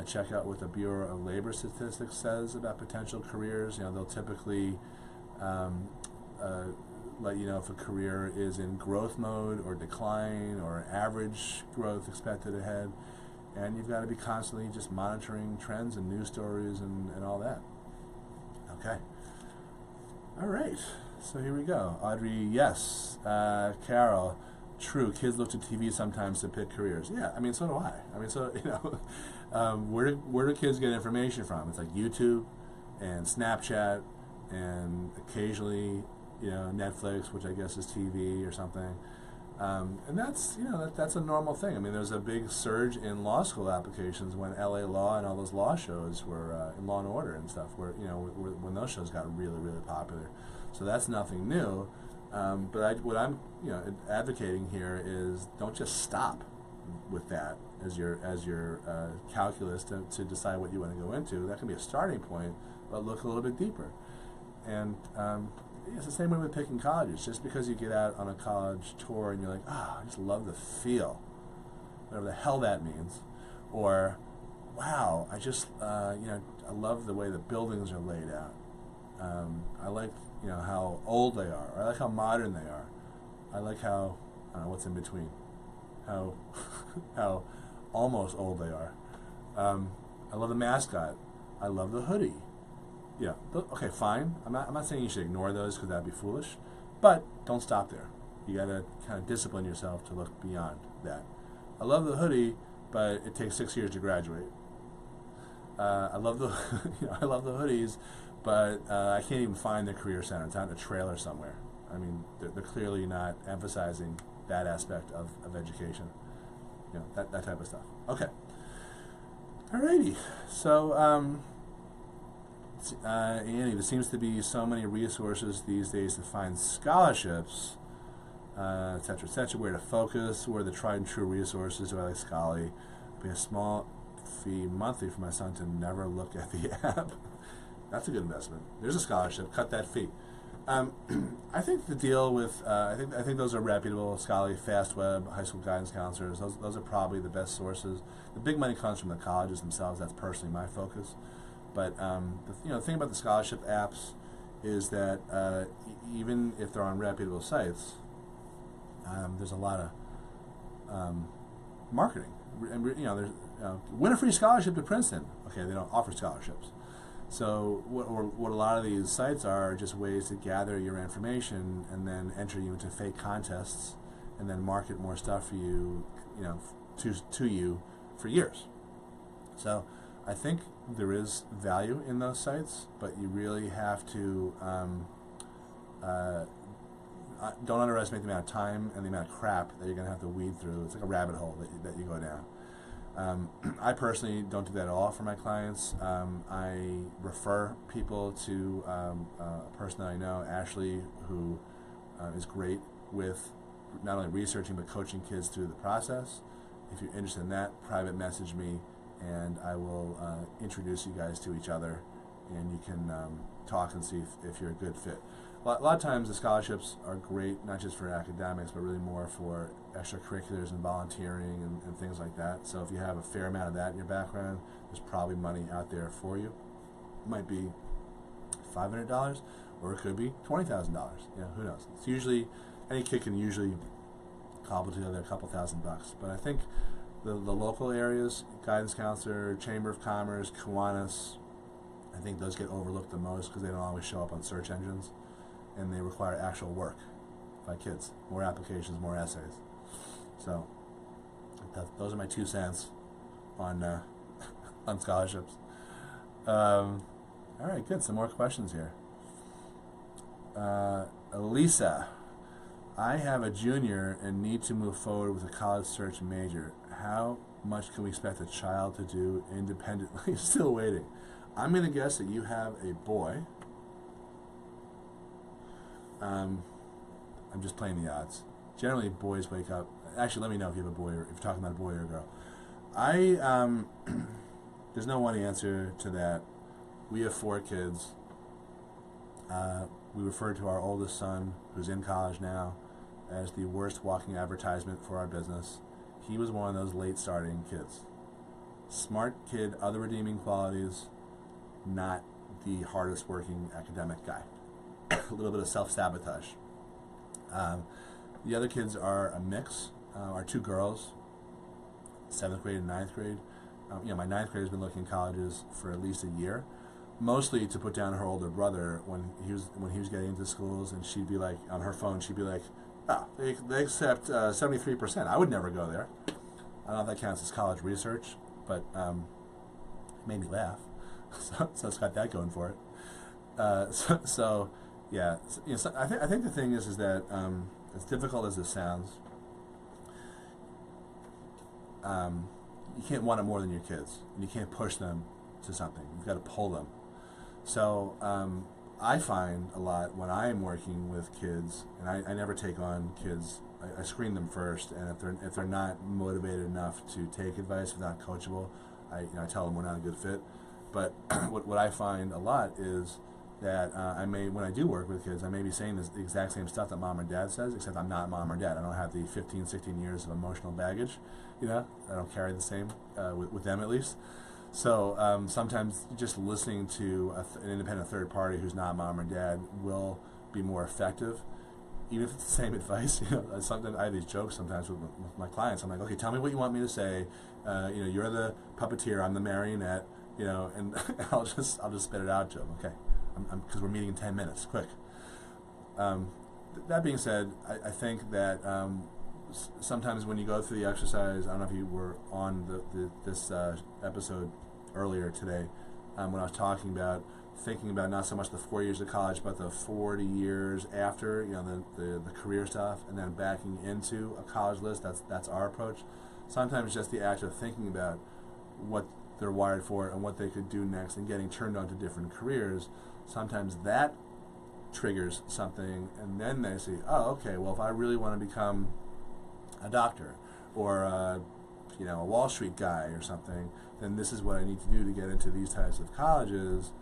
Check out what the Bureau of Labor Statistics says about potential careers. They'll typically let you know if a career is in growth mode or decline or average growth expected ahead. And you've got to be constantly just monitoring trends and news stories and all that. Okay. All right. So here we go. Audrey, yes. Carol, true. Kids look to TV sometimes to pick careers. Yeah, so do I. Where do kids get information from? It's like YouTube and Snapchat and occasionally, Netflix, which I guess is TV or something. And that's that's a normal thing. I mean, there's a big surge in law school applications when L.A. Law and all those law shows were in Law and Order and stuff. When those shows got really, really popular. So that's nothing new. But what I'm advocating here is don't just stop with that as your calculus to decide what you want to go into. That can be a starting point, but look a little bit deeper. And it's the same way with picking colleges. Just because you get out on a college tour and you're like, I just love the feel, whatever the hell that means, or wow, I just I love the way the buildings are laid out. I like how old they are. Or I like how modern they are. I like how what's in between, how how almost old they are. I love the mascot. I love the hoodie. Yeah. Okay. Fine. I'm not saying you should ignore those because that'd be foolish, but don't stop there. You gotta kind of discipline yourself to look beyond that. I love the hoodie, but it takes 6 years to graduate. I love the I love the hoodies, but I can't even find the career center. It's out in a trailer somewhere. I mean, they're clearly not emphasizing that aspect of education. That type of stuff. Okay. Alrighty. So. Annie, there seems to be so many resources these days to find scholarships, et cetera, where to focus, where are the tried and true resources. Do I like Scholly? Pay a small fee monthly for my son to never look at the app. That's a good investment. There's a scholarship. Cut that fee. I think the deal with I think those are reputable. Scholly, FastWeb, high school guidance counselors. Those are probably the best sources. The big money comes from the colleges themselves. That's personally my focus. But the thing about the scholarship apps is that even if they're on reputable sites, there's a lot of marketing. And there's win a free scholarship to Princeton. Okay, they don't offer scholarships. So what a lot of these sites are just ways to gather your information and then enter you into fake contests and then market more stuff for you, to you for years. So I think there is value in those sites, but you really have to don't underestimate the amount of time and the amount of crap that you're going to have to weed through. It's like a rabbit hole that you go down. I personally don't do that at all for my clients. I refer people to a person that I know, Ashley, who is great with not only researching but coaching kids through the process. If you're interested in that, private message me, and I will introduce you guys to each other, and you can talk and see if you're a good fit. A lot of times the scholarships are great, not just for academics, but really more for extracurriculars and volunteering and things like that. So if you have a fair amount of that in your background, there's probably money out there for you. It might be $500, or it could be $20,000. Who knows? It's usually, any kid can usually cobble together a couple $1,000 bucks. But I think the local areas, guidance counselor, Chamber of Commerce, Kiwanis, I think those get overlooked the most because they don't always show up on search engines, and they require actual work by kids, more applications, more essays. So those are my 2 cents on on scholarships. All right, good. Some more questions here. Lisa, I have a junior and need to move forward with a college search major. How much can we expect a child to do independently? Still waiting. I'm going to guess that you have a boy. I'm just playing the odds. Generally, boys wake up. Actually, let me know if you have a boy, or if you're talking about a boy or a girl. There's no one answer to that. We have 4 kids. We refer to our oldest son, who's in college now, as the worst walking advertisement for our business. He was one of those late starting kids. Smart kid, other redeeming qualities, not the hardest working academic guy. A little bit of self-sabotage. The other kids are a mix. Our 2 girls, 7th grade and 9th grade. My 9th grader's been looking at colleges for at least a year, mostly to put down her older brother when he was getting into schools, and she'd be like, on her phone, she'd be like, they accept 73%. I would never go there. I don't know if that counts as college research, but it made me laugh. So it's got that going for it. Yeah. So I think the thing is that as difficult as this sounds, you can't want it more than your kids, and you can't push them to something. You've got to pull them. So I find a lot when I am working with kids, and I never take on kids. I screen them first, and if they're not motivated enough to take advice, if they're not coachable, I tell them we're not a good fit. But what I find a lot is that when I do work with kids, I may be saying the exact same stuff that mom or dad says, except I'm not mom or dad. I don't have the 15, 16 years of emotional baggage. I don't carry the same with them at least. So sometimes just listening to an independent third party who's not mom or dad will be more effective, even if it's the same advice. Sometimes I have these jokes sometimes with my clients. I'm like, okay, tell me what you want me to say. You're the puppeteer, I'm the marionette. And I'll just spit it out to them. Okay, because we're meeting in 10 minutes. Quick. That being said, I think that sometimes when you go through the exercise, I don't know if you were on this episode earlier today, when I was talking about thinking about not so much the 4 years of college, but the 40 years after, the career stuff, and then backing into a college list. That's our approach. Sometimes just the act of thinking about what they're wired for and what they could do next and getting turned on to different careers, sometimes that triggers something, and then they say, oh, okay, well, if I really want to become a doctor or a Wall Street guy or something, then this is what I need to do to get into these types of colleges.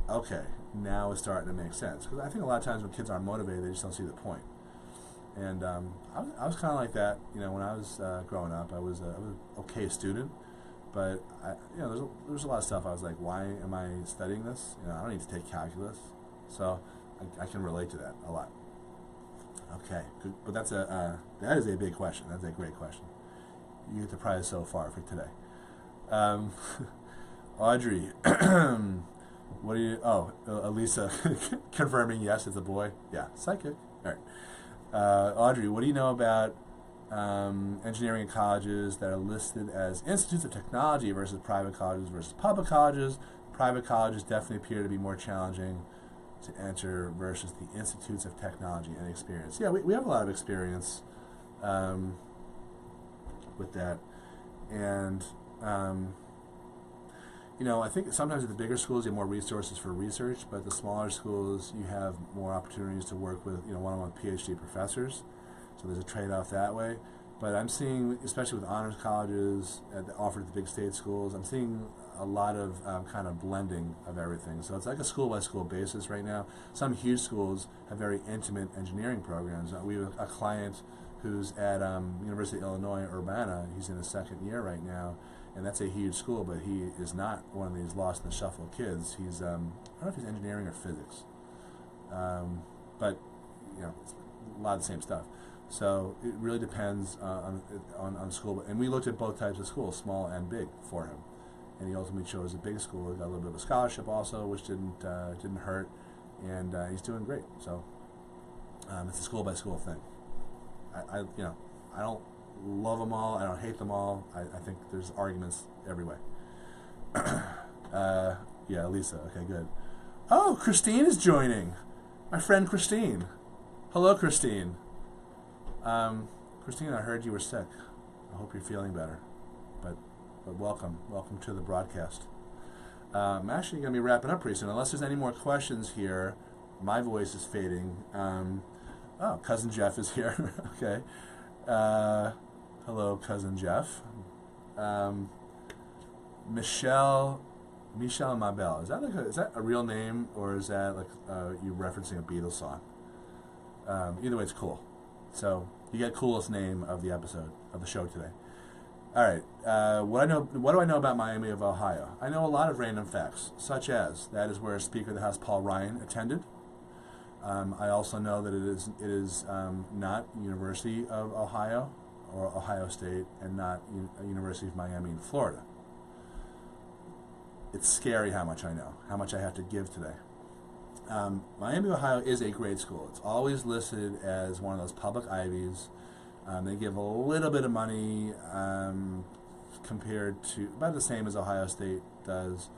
Okay, now it's starting to make sense. Because I think a lot of times when kids aren't motivated, they just don't see the point. And I was kind of like that, when I was growing up. I was an okay student, but there's a lot of stuff I was like, why am I studying this? I don't need to take calculus. So I can relate to that a lot. Okay, good. But that is a big question. That's a great question. You get the prize so far for today. Audrey, what do you? Oh, Elisa, confirming yes, it's a boy. Yeah, psychic. All right. Audrey, what do you know about engineering colleges that are listed as institutes of technology versus private colleges versus public colleges? Private colleges definitely appear to be more challenging to enter versus the institutes of technology and experience. Yeah, we have a lot of experience with that. And, I think sometimes at the bigger schools you have more resources for research, but at the smaller schools you have more opportunities to work with, one-on-one PhD professors. So there's a trade-off that way. But I'm seeing, especially with honors colleges offered at the big state schools, I'm seeing a lot of kind of blending of everything. So it's like a school-by-school basis right now. Some huge schools have very intimate engineering programs. We have a client who's at University of Illinois, Urbana. He's in his second year right now, and that's a huge school, but he is not one of these lost in the shuffle kids. He's, I don't know if he's engineering or physics, but, it's a lot of the same stuff. So it really depends on school. And we looked at both types of schools, small and big, for him. And he ultimately chose a big school. He got a little bit of a scholarship also, which didn't hurt. And he's doing great. So it's a school-by-school thing. I don't love them all. I don't hate them all. I think there's arguments every way. Yeah, Lisa. Okay, good. Oh, Christine is joining. My friend Christine. Hello, Christine. Christine, I heard you were sick. I hope you're feeling better. But welcome to the broadcast. I'm actually going to be wrapping up pretty soon. Unless there's any more questions here, my voice is fading. Oh, Cousin Jeff is here. Okay. Hello, Cousin Jeff. Michelle Mabel. Is that a real name, or is that like you referencing a Beatles song? Either way, it's cool. So you get coolest name of the episode of the show today. All right. What do I know about Miami of Ohio? I know a lot of random facts, such as that is where Speaker of the House Paul Ryan attended. I also know that it is not University of Ohio or Ohio State, and not University of Miami in Florida. It's scary how much I know, how much I have to give today. Miami, Ohio is a great school. It's always listed as one of those public Ivies. They give a little bit of money compared to, about the same as Ohio State does.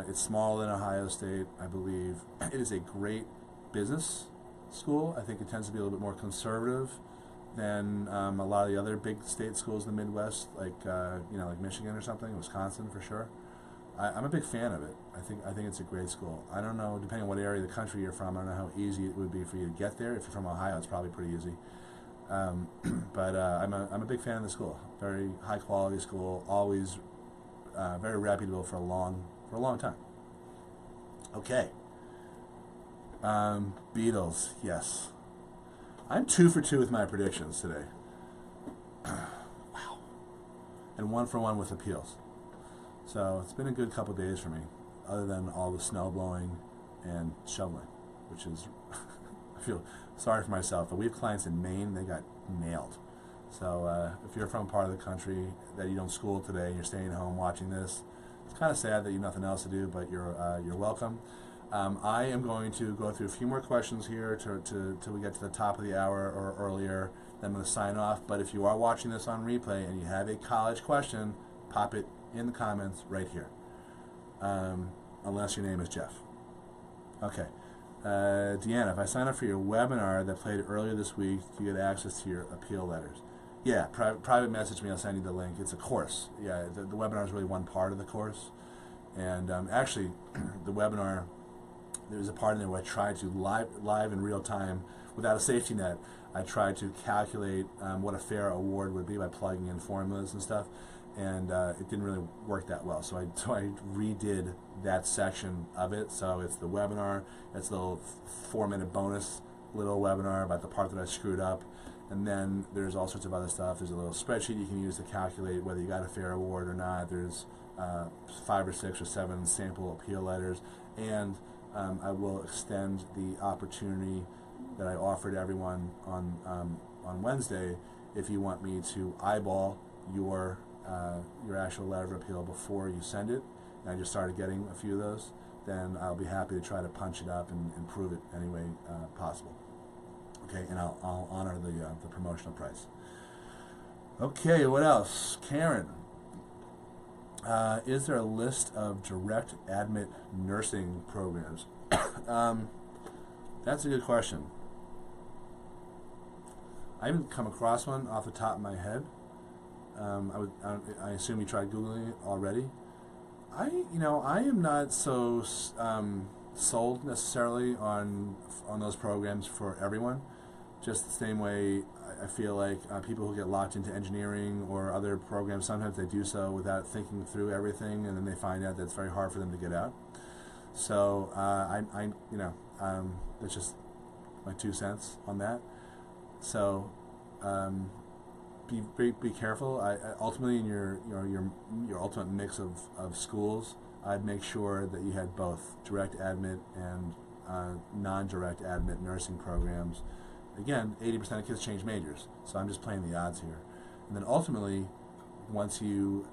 It's smaller than Ohio State, I believe. It is a great business school. I think it tends to be a little bit more conservative than a lot of the other big state schools in the Midwest, like like Michigan or something, Wisconsin for sure. I'm a big fan of it. I think it's a great school. I don't know, depending on what area of the country you're from, I don't know how easy it would be for you to get there. If you're from Ohio, it's probably pretty easy. But I'm a big fan of the school. Very high quality school, always very reputable for a long time. Okay. Beatles, yes. I'm 2 for 2 with my predictions today. Wow. And 1 for 1 with appeals. So it's been a good couple days for me, other than all the snow blowing and shoveling, which is, I feel sorry for myself, but we have clients in Maine, they got nailed. So if you're from a part of the country that you don't school today and you're staying home watching this, it's kind of sad that you have nothing else to do, but you're welcome. I am going to go through a few more questions here till we get to the top of the hour or earlier. Then I'm going to sign off. But if you are watching this on replay and you have a college question, pop it in the comments right here. Unless your name is Jeff. Okay. Deanna, if I sign up for your webinar that played earlier this week, you get access to your appeal letters. Yeah, private message me. I'll send you the link. It's a course. Yeah, the webinar is really one part of the course. And actually, the webinar, there's a part in there where I tried to live in real time without a safety net. I tried to calculate what a fair award would be by plugging in formulas and stuff, and it didn't really work that well. So I redid that section of it. So it's the webinar. It's a little 4-minute bonus little webinar about the part that I screwed up. And then there's all sorts of other stuff. There's a little spreadsheet you can use to calculate whether you got a fair award or not. There's 5 or 6 or 7 sample appeal letters. And I will extend the opportunity that I offered everyone on Wednesday. If you want me to eyeball your actual letter of appeal before you send it, and I just started getting a few of those, then I'll be happy to try to punch it up and improve it any way possible. Okay, and I'll honor the promotional price. Okay, what else? Karen, is there a list of direct admit nursing programs? That's a good question. I haven't come across one off the top of my head. I assume you tried Googling it already. I am not so sold necessarily on those programs for everyone. Just the same way I feel like people who get locked into engineering or other programs, sometimes they do so without thinking through everything, and then they find out that it's very hard for them to get out. So that's just my 2 cents on that. So be careful. Ultimately, in your ultimate mix of schools, I'd make sure that you had both direct admit and non-direct admit nursing programs. Again, 80% of kids change majors, so I'm just playing the odds here. And then ultimately, once you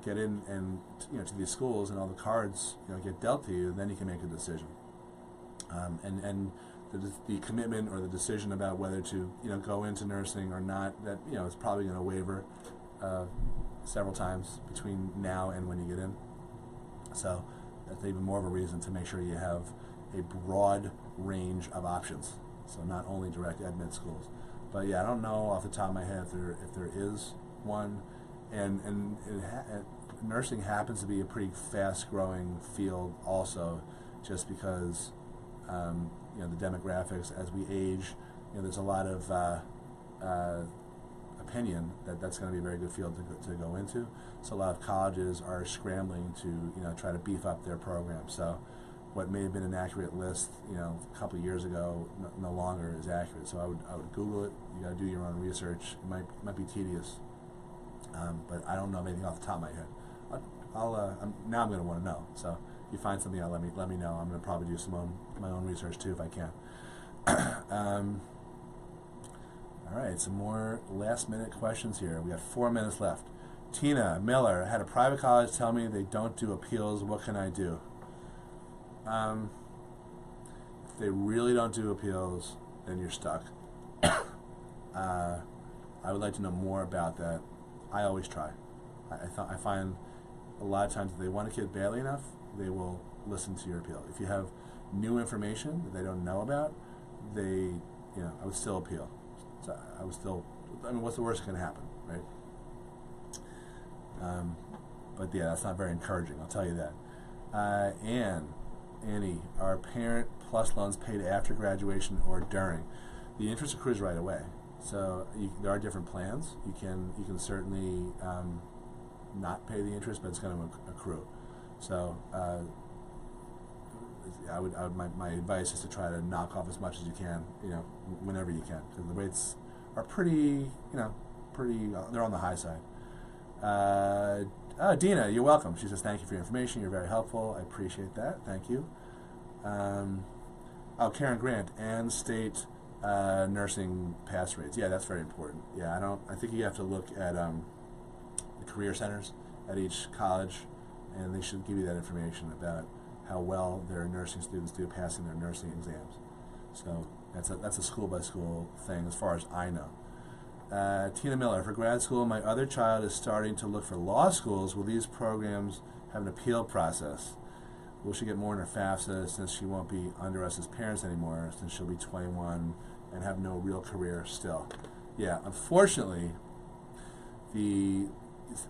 get in and to these schools and all the cards get dealt to you, then you can make a decision. And the commitment or the decision about whether to go into nursing or not, that is probably going to waver several times between now and when you get in. So that's even more of a reason to make sure you have a broad range of options. So not only direct admit schools, but yeah, I don't know off the top of my head if there is one, and nursing happens to be a pretty fast-growing field also, just because the demographics as we age, there's a lot of opinion that that's going to be a very good field to go into. So a lot of colleges are scrambling to try to beef up their program. So what may have been an accurate list, a couple of years ago, no longer is accurate. So I would Google it. You got to do your own research. It might be tedious, but I don't know anything off the top of my head. Now I'm going to want to know. So if you find something out, let me know. I'm going to probably do my own research too if I can. All right, some more last-minute questions here. We got 4 minutes left. Tina Miller, I had a private college tell me they don't do appeals. What can I do? If they really don't do appeals, then you're stuck. I would like to know more about that. I always try. I find a lot of times if they want a kid badly enough, they will listen to your appeal. If you have new information that they don't know about, I would still appeal. So I mean, what's the worst that can happen, right? But yeah, that's not very encouraging, I'll tell you that. Annie, are Parent Plus loans paid after graduation or during? The interest accrues right away. So there are different plans. You can certainly not pay the interest, but it's going to accrue. So my advice is to try to knock off as much as you can, whenever you can, because the rates are pretty, they're on the high side. Dina, you're welcome. She says, thank you for your information. You're very helpful. I appreciate that. Thank you. Karen Grant, and state nursing pass rates. Yeah, that's very important. Yeah, I think you have to look at the career centers at each college, and they should give you that information about how well their nursing students do passing their nursing exams. So that's a school-by-school thing as far as I know. Tina Miller, for grad school, my other child is starting to look for law schools. Will these programs have an appeal process? Will she get more in her FAFSA since she won't be under us as parents anymore, since she'll be 21 and have no real career still? Yeah, unfortunately, the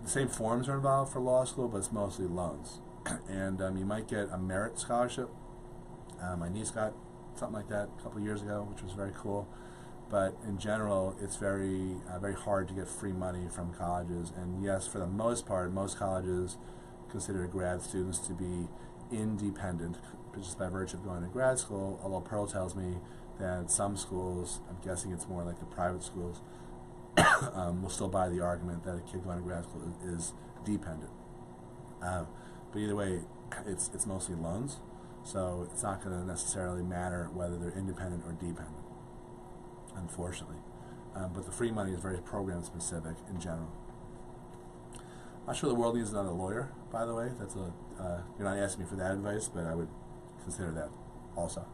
same forms are involved for law school, but it's mostly loans. And you might get a merit scholarship. My niece got something like that a couple of years ago, which was very cool. But in general, it's very hard to get free money from colleges. And yes, for the most part, most colleges consider grad students to be independent, just by virtue of going to grad school, although Pearl tells me that some schools, I'm guessing it's more like the private schools, will still buy the argument that a kid going to grad school is dependent. But either way, it's mostly loans, so it's not going to necessarily matter whether they're independent or dependent, unfortunately. But the free money is very program specific in general. I'm not sure the world needs another lawyer, by the way. That's you're not asking me for that advice, but I would consider that also.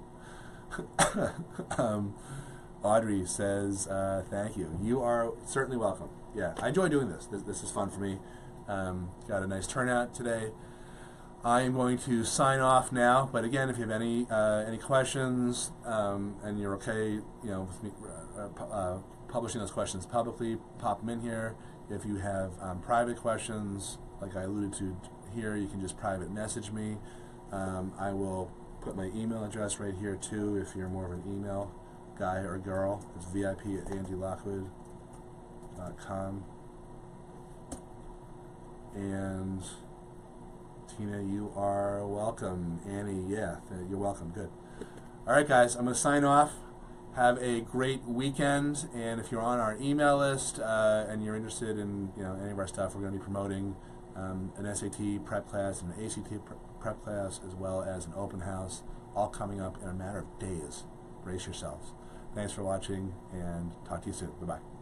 Audrey says, thank you. You are certainly welcome. Yeah, I enjoy doing this. This is fun for me. Got a nice turnout today. I am going to sign off now, but again, if you have any questions, and you're okay, with me publishing those questions publicly, pop them in here. If you have private questions, like I alluded to here, you can just private message me. I will put my email address right here too, if you're more of an email guy or girl. It's vip@andylockwood.com. And Tina, you are welcome. Annie, yeah, you're welcome. Good. All right, guys, I'm going to sign off. Have a great weekend, and if you're on our email list and you're interested in any of our stuff, we're going to be promoting an SAT prep class and an ACT prep class, as well as an open house, all coming up in a matter of days. Brace yourselves. Thanks for watching, and talk to you soon. Bye-bye.